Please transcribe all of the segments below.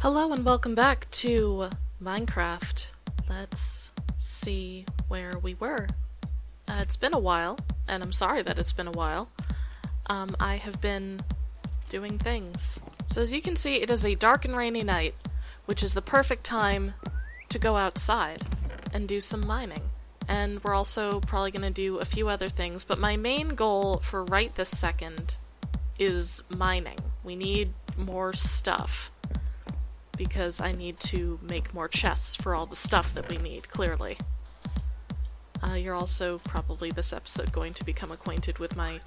Hello and welcome back to Minecraft. Let's see where we were. It's been a while, and I'm sorry that it's been a while. I have been doing things. So as you can see, it is a dark and rainy night, which is the perfect time to go outside and do some mining. And we're also probably going to do a few other things, but my main goal for right this second is mining. We need more stuff, because I need to make more chests for all the stuff that we need, clearly. You're also probably this episode going to become acquainted with my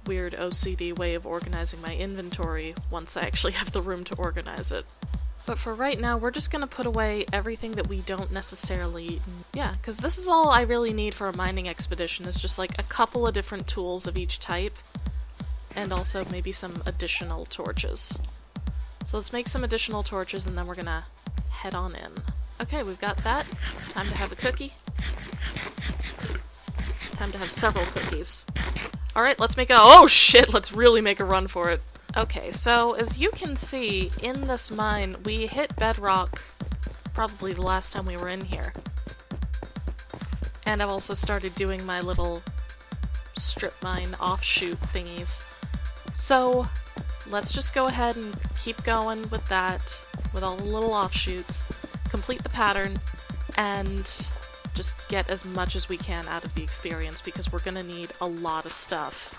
weird OCD way of organizing my inventory once I actually have the room to organize it. But for right now, we're just gonna put away everything that we don't necessarily... Yeah, because this is all I really need for a mining expedition, is just like a couple of different tools of each type, and also maybe some additional torches. So let's make some additional torches and then we're gonna head on in. Okay, we've got that. Time to have a cookie. Time to have several cookies. Alright, let's make a- oh shit, let's really make a run for it. Okay, so as you can see, in this mine, we hit bedrock probably the last time we were in here. And I've also started doing my little strip mine offshoot thingies. So let's just go ahead and keep going with that, with all the little offshoots, complete the pattern, and just get as much as we can out of the experience, because we're gonna need a lot of stuff.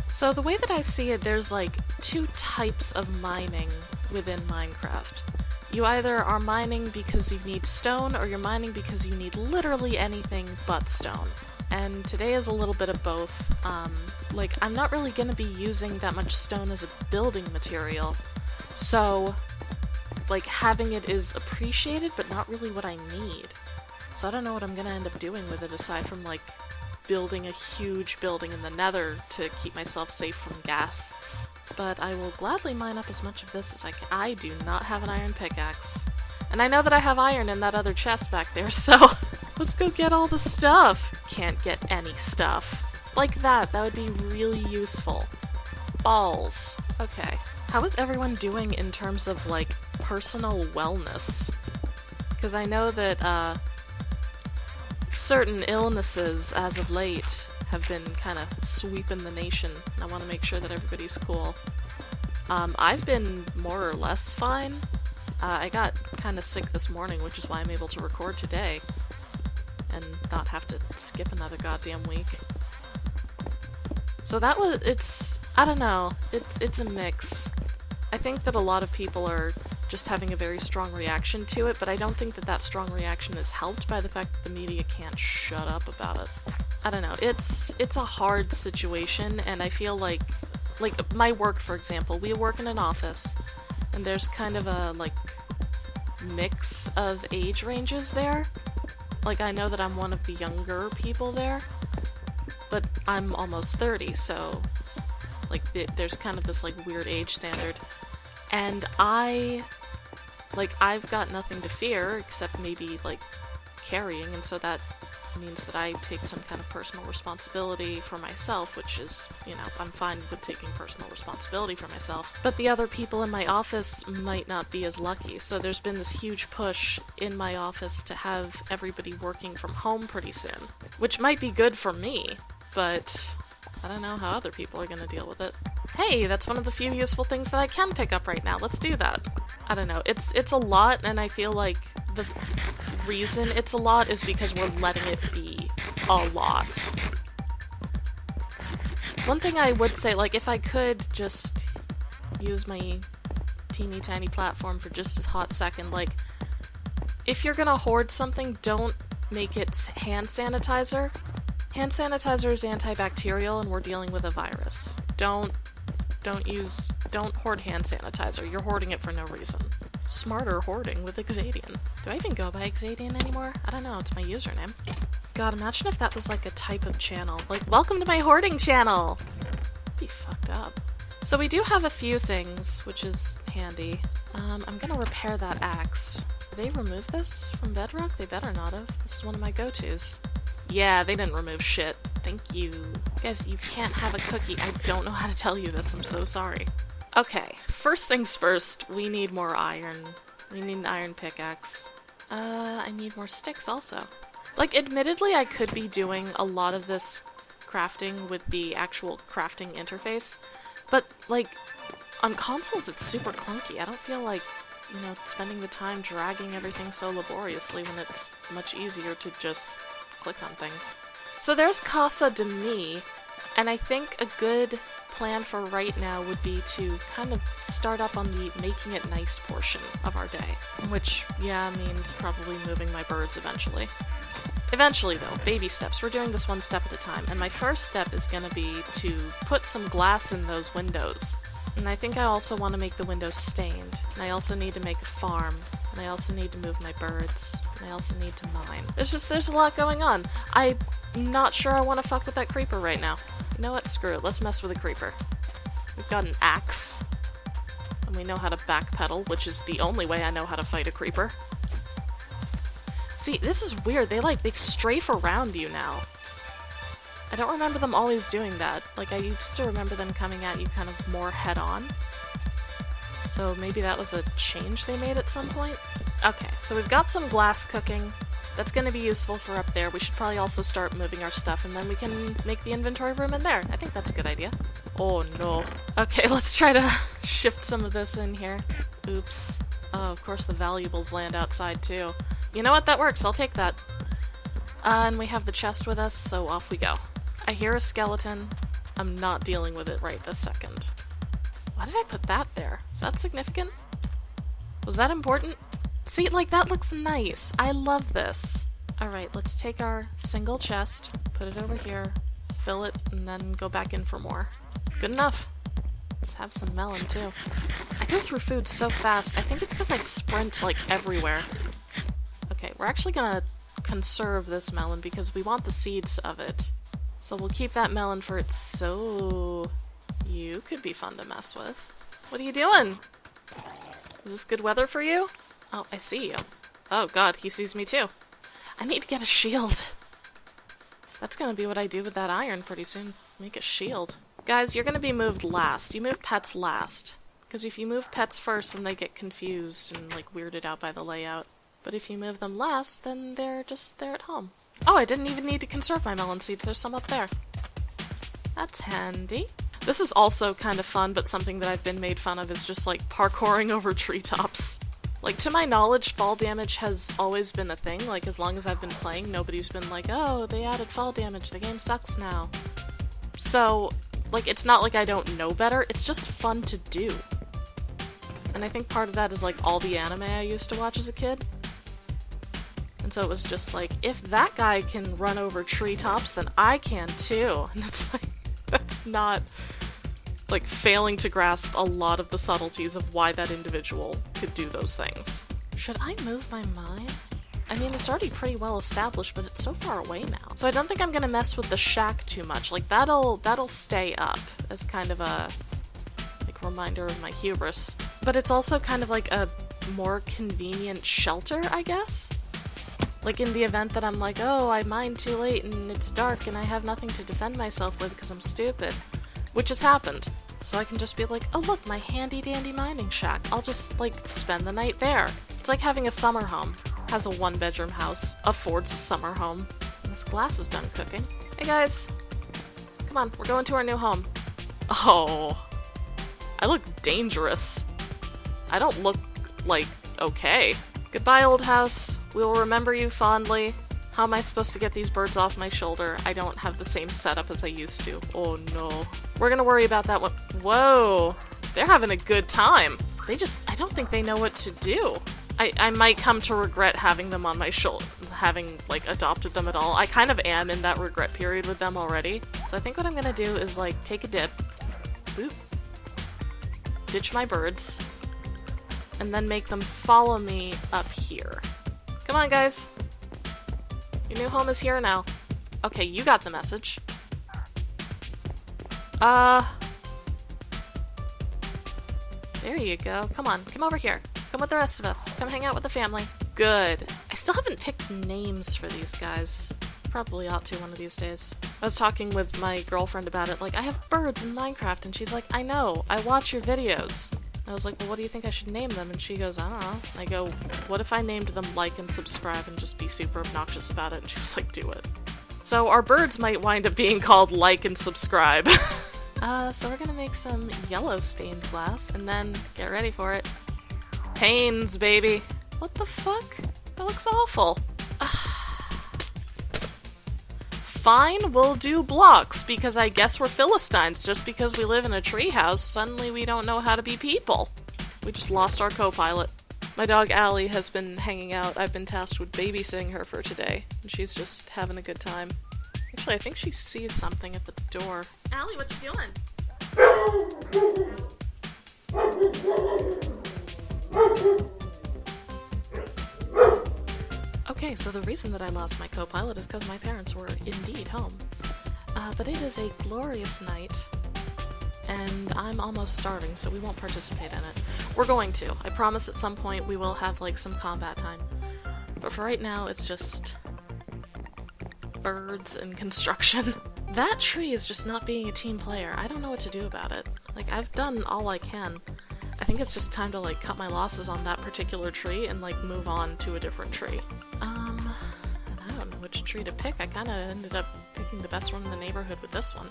So the way that I see it, there's like two types of mining within Minecraft. You either are mining because you need stone, or you're mining because you need literally anything but stone. And today is a little bit of both. Like, I'm not really gonna be using that much stone as a building material, so, like, having it is appreciated, but not really what I need. So I don't know what I'm gonna end up doing with it, aside from, like, building a huge building in the nether to keep myself safe from ghasts. But I will gladly mine up as much of this as I can. I do not have an iron pickaxe. And I know that I have iron in that other chest back there, so let's go get all the stuff. Can't get any stuff. Like that would be really useful. Balls. Okay. How is everyone doing in terms of, like, personal wellness? Because I know that, certain illnesses, as of late, have been kind of sweeping the nation. I want to make sure that everybody's cool. I've been more or less fine. I got kind of sick this morning, which is why I'm able to record today, and not have to skip another goddamn week. So that was, I don't know, it's a mix. I think that a lot of people are just having a very strong reaction to it, but I don't think that that strong reaction is helped by the fact that the media can't shut up about it. I don't know, it's a hard situation, and I feel like my work, for example, we work in an office, and there's kind of a, like, mix of age ranges there. Like, I know that I'm one of the younger people there, but I'm almost 30, so, like, there's kind of this, like, weird age standard. And I've got nothing to fear, except maybe, like, carrying, and so that means that I take some kind of personal responsibility for myself, which is, you know, I'm fine with taking personal responsibility for myself. But the other people in my office might not be as lucky, so there's been this huge push in my office to have everybody working from home pretty soon, which might be good for me, but I don't know how other people are gonna deal with it. Hey, that's one of the few useful things that I can pick up right now. Let's do that. I don't know. It's a lot, and I feel like the reason it's a lot is because we're letting it be a lot. One thing I would say, like, if I could just use my teeny tiny platform for just a hot second, like, if you're gonna hoard something, don't make it hand sanitizer. Hand sanitizer is antibacterial, and we're dealing with a virus. Don't hoard hand sanitizer. You're hoarding it for no reason. Smarter hoarding with Xadian. Do I even go by Xadian anymore? I don't know, it's my username. God, imagine if that was like a type of channel. Like, welcome to my hoarding channel! That'd be fucked up. So we do have a few things, which is handy. I'm gonna repair that axe. Did they remove this from bedrock? They better not have. This is one of my go-tos. Yeah, they didn't remove shit. Thank you. Guys, you can't have a cookie. I don't know how to tell you this. I'm so sorry. Okay, first things first, we need more iron. We need an iron pickaxe. I need more sticks also. Like, admittedly, I could be doing a lot of this crafting with the actual crafting interface, but, like, on consoles it's super clunky. I don't feel like, you know, spending the time dragging everything so laboriously when it's much easier to just click on things. So there's Casa de Mi, and I think a good plan for right now would be to kind of start up on the making it nice portion of our day, which, yeah, means probably moving my birds eventually. Eventually, though, baby steps. We're doing this one step at a time, and my first step is going to be to put some glass in those windows. And I think I also want to make the windows stained, and I also need to make a farm, and I also need to move my birds, and I also need to mine. There's a lot going on. I'm not sure I want to fuck with that creeper right now. You know what? Screw it. Let's mess with a creeper. We've got an axe, and we know how to backpedal, which is the only way I know how to fight a creeper. See, this is weird. They strafe around you now. I don't remember them always doing that. Like, I used to remember them coming at you kind of more head-on. So maybe that was a change they made at some point? Okay, so we've got some glass cooking. That's going to be useful for up there. We should probably also start moving our stuff, and then we can make the inventory room in there. I think that's a good idea. Oh no. Okay, let's try to shift some of this in here. Oops. Oh, of course the valuables land outside too. You know what? That works. I'll take that. And we have the chest with us, so off we go. I hear a skeleton. I'm not dealing with it right this second. Why did I put that there? Is that significant? Was that important? See, like, that looks nice. I love this. Alright, let's take our single chest, put it over here, fill it, and then go back in for more. Good enough. Let's have some melon, too. I go through food so fast. I think it's because I sprint, like, everywhere. Okay, we're actually gonna conserve this melon because we want the seeds of it. So we'll keep that melon for it. So you could be fun to mess with. What are you doing? Is this good weather for you? Oh, I see you. Oh god, he sees me too. I need to get a shield. That's gonna be what I do with that iron pretty soon. Make a shield. Guys, you're gonna be moved last. You move pets last. Because if you move pets first, then they get confused and, like, weirded out by the layout. But if you move them last, then they're just there at home. Oh, I didn't even need to conserve my melon seeds. There's some up there. That's handy. This is also kind of fun, but something that I've been made fun of is just, like, parkouring over treetops. Like, to my knowledge, fall damage has always been a thing. Like, as long as I've been playing, nobody's been like, oh, they added fall damage, the game sucks now. So, like, it's not like I don't know better, it's just fun to do. And I think part of that is, like, all the anime I used to watch as a kid. And so it was just like, if that guy can run over treetops, then I can too. And it's like, that's not, like, failing to grasp a lot of the subtleties of why that individual could do those things. Should I move my mine? I mean, it's already pretty well established, but it's so far away now. So I don't think I'm gonna mess with the shack too much. Like, that'll stay up as kind of a, like, reminder of my hubris. But it's also kind of like a more convenient shelter, I guess? Like, in the event that I'm like, oh, I mined too late and it's dark and I have nothing to defend myself with because I'm stupid. Which has happened. So I can just be like, oh look, my handy-dandy mining shack. I'll just, like, spend the night there. It's like having a summer home. Has a one-bedroom house. Affords a summer home. And this glass is done cooking. Hey guys! Come on, we're going to our new home. Oh. I look dangerous. I don't look, like, okay. Goodbye, old house. We will remember you fondly. How am I supposed to get these birds off my shoulder? I don't have the same setup as I used to. Oh no. We're gonna worry about that one. Whoa. They're having a good time. I don't think they know what to do. I might come to regret having them on my shoulder, having, like, adopted them at all. I kind of am in that regret period with them already. So I think what I'm gonna do is, like, take a dip. Boop. Ditch my birds. And then make them follow me up here. Come on, guys. Your new home is here now. Okay, you got the message. There you go. Come on, come over here. Come with the rest of us. Come hang out with the family. Good. I still haven't picked names for these guys. Probably ought to one of these days. I was talking with my girlfriend about it, like, I have birds in Minecraft, and she's like, I know, I watch your videos. I was like, well, what do you think I should name them? And she goes, I don't know. I go, what if I named them like and subscribe and just be super obnoxious about it? And she was like, do it. So our birds might wind up being called like and subscribe. So we're gonna make some yellow stained glass, and then, get ready for it, panes, baby. What the fuck? That looks awful. Fine, we'll do blocks, because I guess we're Philistines. Just because we live in a treehouse, suddenly we don't know how to be people. We just lost our co-pilot. My dog Allie has been hanging out. I've been tasked with babysitting her for today, and she's just having a good time. Actually, I think she sees something at the door. Allie, what you doing? Okay, so the reason that I lost my co-pilot is because my parents were indeed home. But it is a glorious night, and I'm almost starving, so we won't participate in it. We're going to. I promise at some point we will have, like, some combat time. But for right now, it's just birds and construction. That tree is just not being a team player. I don't know what to do about it. Like, I've done all I can. I think it's just time to, like, cut my losses on that particular tree and, like, move on to a different tree. I don't know which tree to pick. I kind of ended up picking the best one in the neighborhood with this one.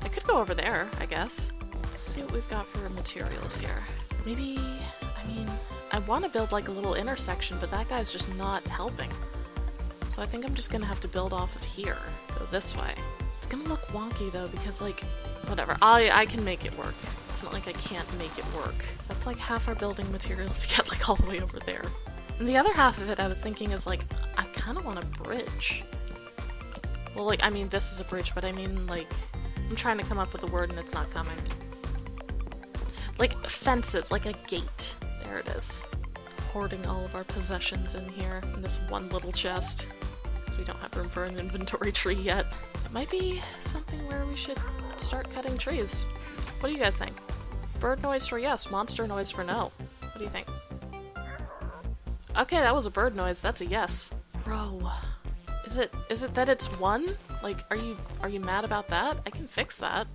I could go over there, I guess. Let's see what we've got for materials here. Maybe, I mean, I want to build, like, a little intersection, but that guy's just not helping. So I think I'm just gonna have to build off of here. Go this way. It's gonna look wonky, though, because, like, whatever. I can make it work. It's not like I can't make it work. That's like half our building material to get, like, all the way over there. And the other half of it I was thinking is, like, I kind of want a bridge. Well, like, I mean, this is a bridge, but I mean, like, I'm trying to come up with a word and it's not coming. Like, fences, like a gate. There it is. Hoarding all of our possessions in here, in this one little chest. Because we don't have room for an inventory tree yet. It might be something where we should start cutting trees. What do you guys think? Bird noise for yes, monster noise for no. What do you think? Okay, that was a bird noise. That's a yes. Bro, is it that it's one? Like, are you mad about that? I can fix that.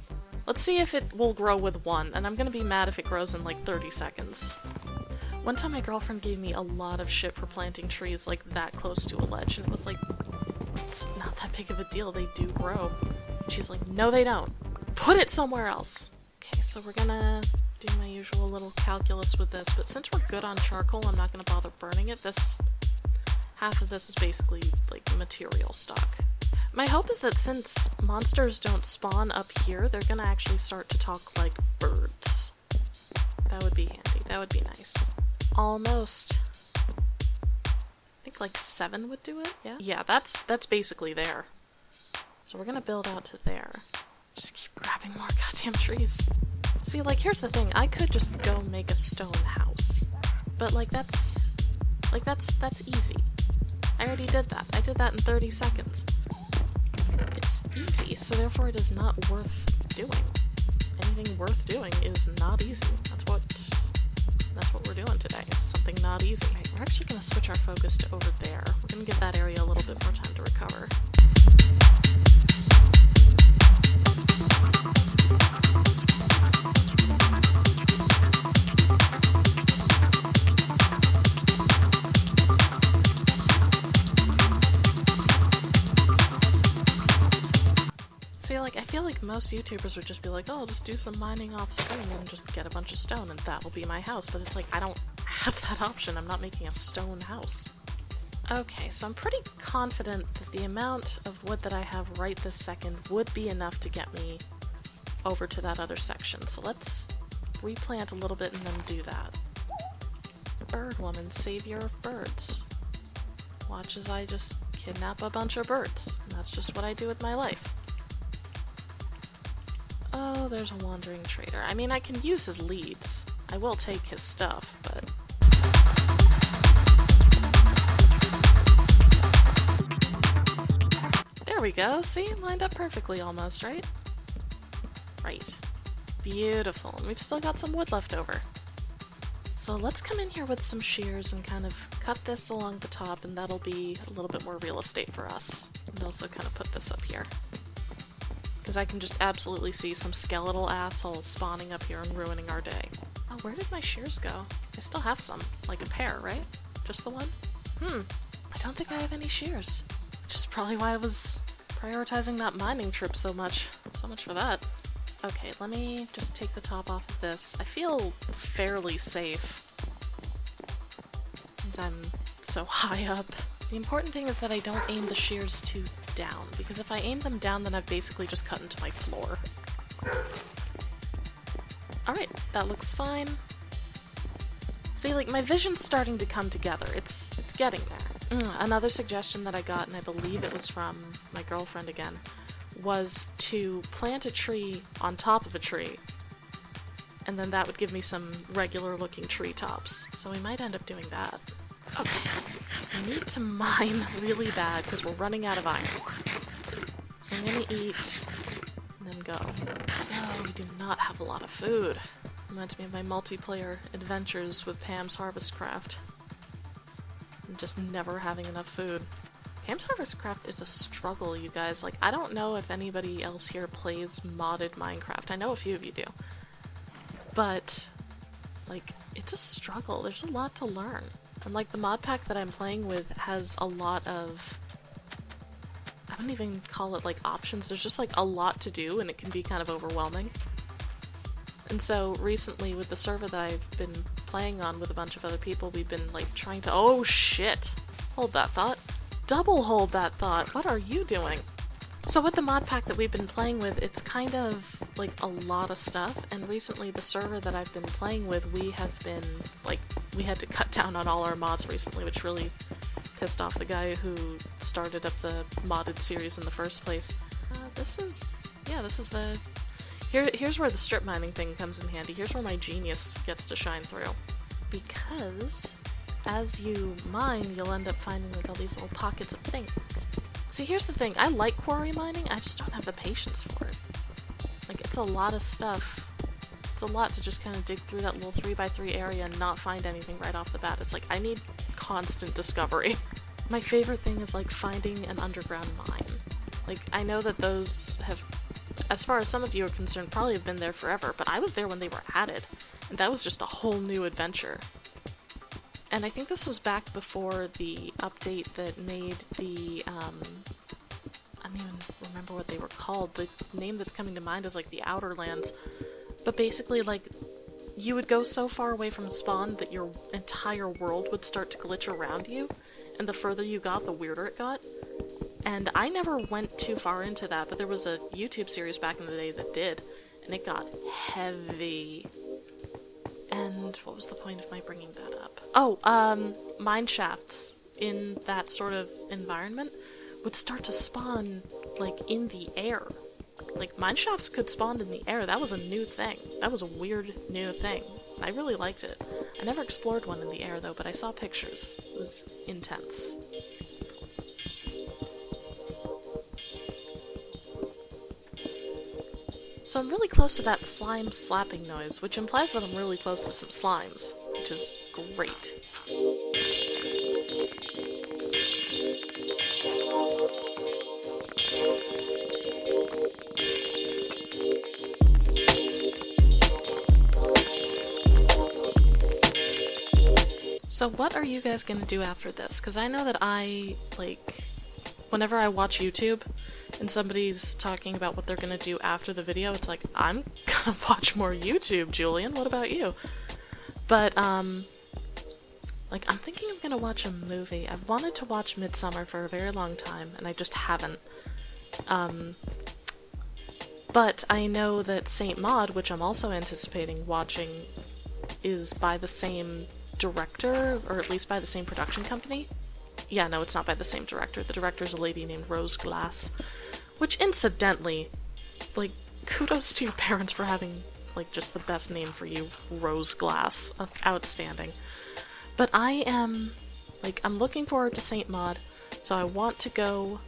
Let's see if it will grow with one, and I'm gonna be mad if it grows in like 30 seconds. One time my girlfriend gave me a lot of shit for planting trees like that close to a ledge, and it was like, it's not that big of a deal, they do grow. She's like, no they don't. Put it somewhere else. Okay, so we're gonna do my usual little calculus with this, but since we're good on charcoal, I'm not gonna bother burning it. Half of this is basically, like, material stock. My hope is that since monsters don't spawn up here, they're gonna actually start to talk like birds. That would be handy. That would be nice. Almost. I think like 7 would do it, yeah? Yeah, that's basically there. So we're gonna build out to there. Just keep grabbing more goddamn trees. See, like, here's the thing. I could just go make a stone house. But, like, that's easy. I already did that. I did that in 30 seconds. It's easy, so therefore it is not worth doing. Anything worth doing is not easy. That's what we're doing today, is something not easy. Right, we're actually going to switch our focus to over there. We're going to give that area a little bit more time to recover. See, like, I feel like most YouTubers would just be like, oh, I'll just do some mining off screen and just get a bunch of stone and that will be my house, but it's like, I don't have that option. I'm not making a stone house. Okay, so I'm pretty confident that the amount of wood that I have right this second would be enough to get me over to that other section. So let's replant a little bit and then do that. Bird woman, savior of birds. Watch as I just kidnap a bunch of birds. And that's just what I do with my life. Oh, there's a wandering trader. I mean, I can use his leads. I will take his stuff, but... There we go, see? Lined up perfectly almost, right? Right. Beautiful. And we've still got some wood left over. So let's come in here with some shears and kind of cut this along the top, and that'll be a little bit more real estate for us. And also kind of put this up here. Because I can just absolutely see some skeletal asshole spawning up here and ruining our day. Oh, where did my shears go? I still have some. Like a pair, right? Just the one? I don't think I have any shears. Which is probably why I was prioritizing that mining trip so much. So much for that. Okay, let me just take the top off of this. I feel fairly safe since I'm so high up. The important thing is that I don't aim the shears too down, because if I aim them down, then I've basically just cut into my floor. Alright, that looks fine. See, like, my vision's starting to come together. It's getting there. Another suggestion that I got, and I believe it was from my girlfriend again, was to plant a tree on top of a tree, and then that would give me some regular looking treetops. So we might end up doing that. Okay, I need to mine really bad because we're running out of iron. So I'm gonna eat and then go. No, we do not have a lot of food. Reminds me of my multiplayer adventures with Pam's Harvest Craft. And just never having enough food. Pam's Harvest Craft is a struggle, you guys. Like, I don't know if anybody else here plays modded Minecraft. I know a few of you do. But, like, it's a struggle. There's a lot to learn. And, like, the mod pack that I'm playing with has a lot of... I don't even call it, like, options. There's just, like, a lot to do, and it can be kind of overwhelming. And so, recently, with the server that I've been playing on with a bunch of other people, we've been, like, trying to... Oh, shit! Hold that thought. Double hold that thought. What are you doing? So with the mod pack that we've been playing with, it's kind of like a lot of stuff, and recently the server that I've been playing with, we have been, like, we had to cut down on all our mods recently, which really pissed off the guy who started up the modded series in the first place. This is the... Here's where the strip mining thing comes in handy. Here's where my genius gets to shine through. Because... as you mine, you'll end up finding like all these little pockets of things. See, here's the thing. I like quarry mining, I just don't have the patience for it. Like, it's a lot of stuff. It's a lot to just kind of dig through that little 3x3 area and not find anything right off the bat. It's like, I need constant discovery. My favorite thing is, like, finding an underground mine. Like, I know that those have, as far as some of you are concerned, probably have been there forever, but I was there when they were added. And that was just a whole new adventure. And I think this was back before the update that made the, I don't even remember what they were called. The name that's coming to mind is, like, the Outer Lands. But basically, like, you would go so far away from spawn that your entire world would start to glitch around you. And the further you got, the weirder it got. And I never went too far into that, but there was a YouTube series back in the day that did. And it got heavy. And what was the point of my bringing that up? Oh, mine shafts in that sort of environment would start to spawn, like, in the air. Like, mine shafts could spawn in the air. That was a new thing. That was a weird new thing. I really liked it. I never explored one in the air, though, but I saw pictures. It was intense. So I'm really close to that slime slapping noise, which implies that I'm really close to some slimes, which is great. So what are you guys gonna do after this? Because I know that whenever I watch YouTube, and somebody's talking about what they're gonna do after the video, it's like, I'm gonna watch more YouTube, Julian. What about you? But, like, I'm thinking I'm gonna watch a movie. I've wanted to watch Midsummer for a very long time, and I just haven't. But I know that Saint Maud, which I'm also anticipating watching, is by the same director, or at least by the same production company. Yeah, no, it's not by the same director. The director's a lady named Rose Glass. Which, incidentally, like, kudos to your parents for having, like, just the best name for you, Rose Glass. That's outstanding. But I am, like, I'm looking forward to Saint Maud, so I want to go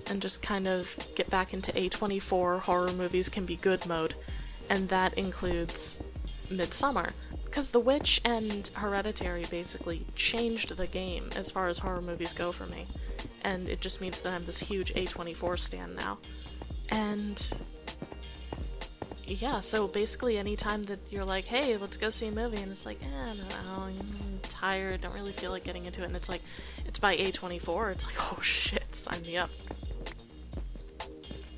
and just kind of get back into A24 horror movies can be good mode, and that includes Midsummer. Because The Witch and Hereditary basically changed the game as far as horror movies go for me. And it just means that I'm this huge A24 stan now. And yeah, so basically anytime that you're like, hey, let's go see a movie, and it's like, no, I'm tired, don't really feel like getting into it, and it's like, it's by A24, it's like, oh shit, sign me up.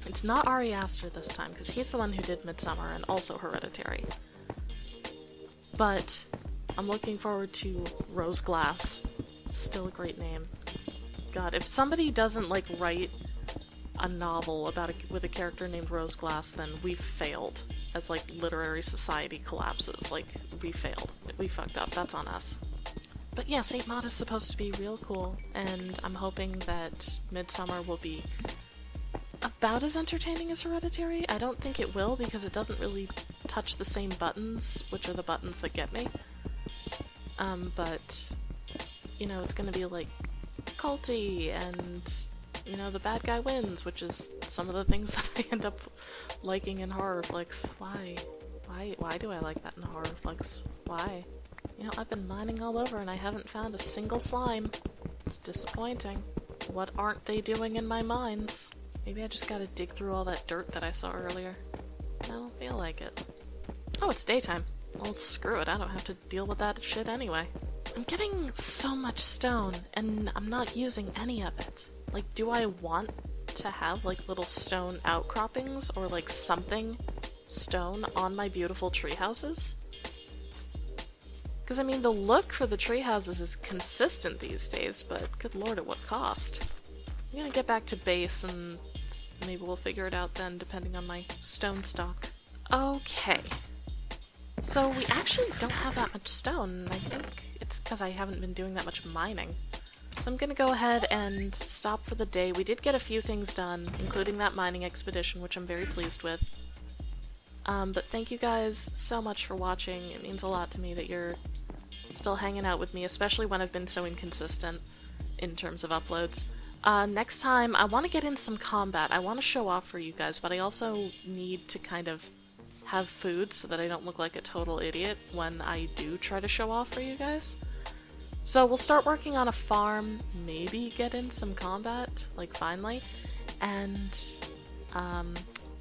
It's not Ari Aster this time, because he's the one who did Midsummer and also Hereditary. But I'm looking forward to Rose Glass. Still a great name. God, if somebody doesn't, like, write a novel about with a character named Rose Glass, then we've failed. As, like, literary society collapses. Like, we failed. We fucked up. That's on us. But yeah, Saint Maud is supposed to be real cool, and I'm hoping that Midsummer will be about as entertaining as Hereditary. I don't think it will, because it doesn't really touch the same buttons, which are the buttons that get me. But, you know, it's gonna be, like, culty, and, you know, the bad guy wins, which is some of the things that I end up liking in horror flicks. Why do I like that in horror flicks? Why? You know, I've been mining all over and I haven't found a single slime. It's disappointing. What aren't they doing in my mines? Maybe I just gotta dig through all that dirt that I saw earlier. I don't feel like it. Oh, it's daytime. Well, screw it, I don't have to deal with that shit anyway. I'm getting so much stone, and I'm not using any of it. Like, do I want to have, like, little stone outcroppings, or, like, something stone on my beautiful tree houses? Because, I mean, the look for the tree houses is consistent these days, but good lord, at what cost? I'm gonna get back to base, and maybe we'll figure it out then, depending on my stone stock. Okay. So we actually don't have that much stone, and I think it's because I haven't been doing that much mining. So I'm gonna go ahead and stop for the day. We did get a few things done, including that mining expedition, which I'm very pleased with. But thank you guys so much for watching. It means a lot to me that you're still hanging out with me, especially when I've been so inconsistent in terms of uploads. Next time, I want to get in some combat. I want to show off for you guys, but I also need to kind of have food so that I don't look like a total idiot when I do try to show off for you guys. So we'll start working on a farm, maybe get in some combat, like finally, and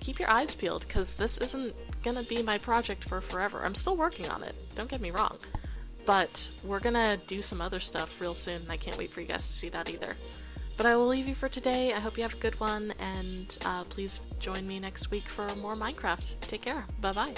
keep your eyes peeled, because this isn't gonna be my project for forever. I'm still working on it, don't get me wrong, but we're gonna do some other stuff real soon, and I can't wait for you guys to see that either. But I will leave you for today. I hope you have a good one, and please join me next week for more Minecraft. Take care. Bye-bye.